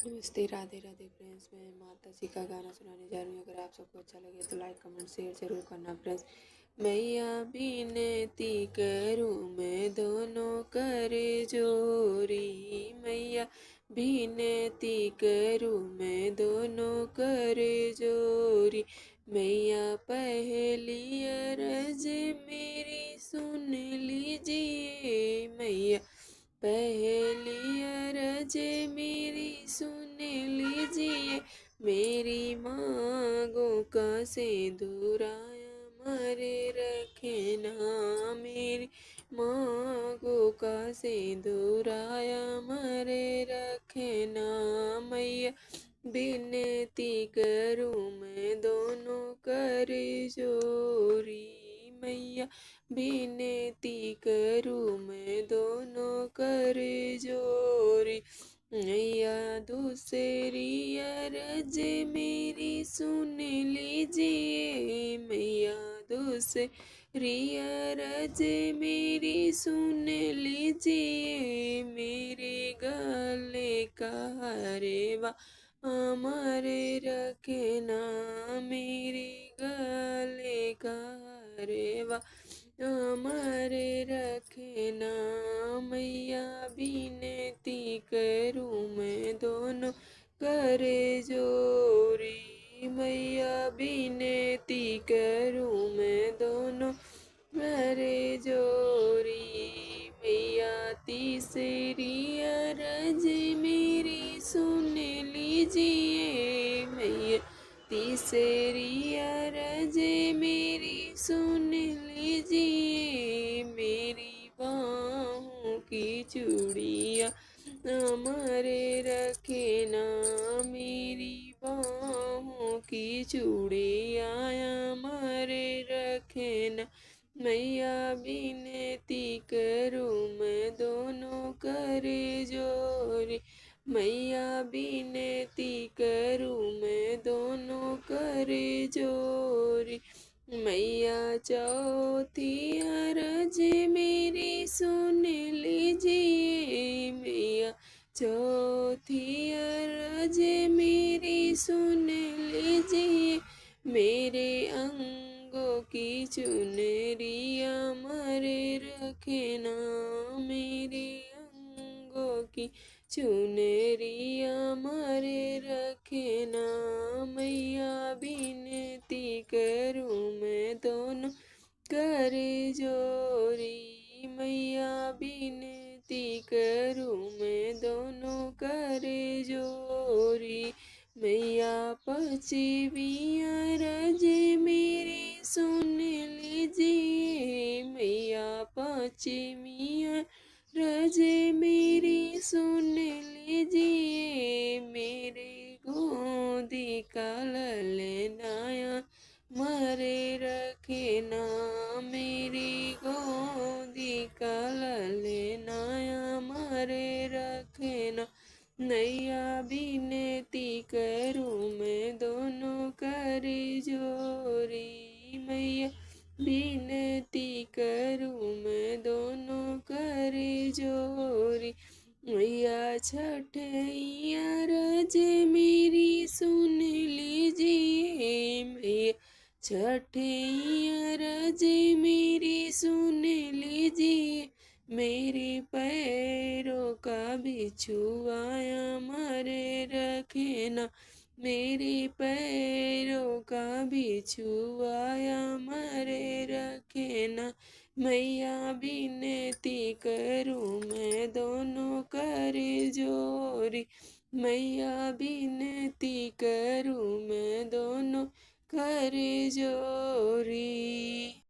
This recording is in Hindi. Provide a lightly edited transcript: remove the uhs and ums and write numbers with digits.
नमस्ते, राधे राधे फ्रेंड्स। मैं माता जी का गाना सुनाने जा रही हूँ। अगर आप सबको अच्छा लगे तो लाइक कमेंट शेयर जरूर करना फ्रेंड्स। मैया बिनती करूँ मैं दोनों करे जोरी, मैया बिनती करूँ मैं दोनों करे जोरी, मैया पहली अरज मेरी सुन लीजिए, मैया पहली अरज मेरी सुन लीजिए, मेरी मांगों का सिंदूराया मारे रखना, मेरी मांगों का सिंदूराया मारे रखना, मैया बिनती करूँ मैं दोनों कर जोरी, मैया बिनती करूँ मैं दोनों कर जोरी, मैया दूसरी अरज मेरी सुन लीजिए, मैया दूसरी अरज मेरी सुन लीजिए, मेरे गले का हरवा हमारे रखना, मेरे गले का हरवा हमारे रखना, मैया बिनती करूँ मैं दोनों करे जोरी, मैया बिनती करूँ मैं दोनों करे जोरी, मैया तीसरी अरज मेरी सुन लीजिए, मैया तीसरी अरज मेरी सुन लीजिए, मेरी बाहों की चूड़िया हमारे रखना, मेरी बाहों की चूड़िया हमारे रखना, मैया बिनती करूँ मैं दोनों करे जोरी, मैया बिनती करूँ मैं दोनों करे जोरी, मैया चौथी अरज मेरी सुन लीजिए, मैया चौथी अरज मेरी सुन लीजिए, मेरे अंगों की चुनरिया मारे रखना, मेरे अंगों की चुनरिया मारे रखना, मैया बिनती करूँ मैं दोनों करे जोरी, मैया बिनती करूँ मैं दोनों करे जोरी, मैया पचवी अरज मेरी सुन लीजिए, मैया पचवी अरज मेरी सुन लीजिए, मेरे गोदी का ललनाया मारे रखना, मेरी गोदी का ललनाया मारे रखना, नैया बिनती करूँ मैं दोनों कर जोरी, मैया बिनती करूँ मैं दोनों कर जोरी, मैया छठैया रज मेरी सुन लीजिए, मैया छठैया रज मेरी सुन लीजिए, मेरे पैरों का बिछुआया मारे रखना, मेरे पैरों का बिछुआया मारे रखना, मैया बिनती करूँ मैं दोनों करे जोरी, मैया बिनती करूँ मैं दोनों करे जोरी।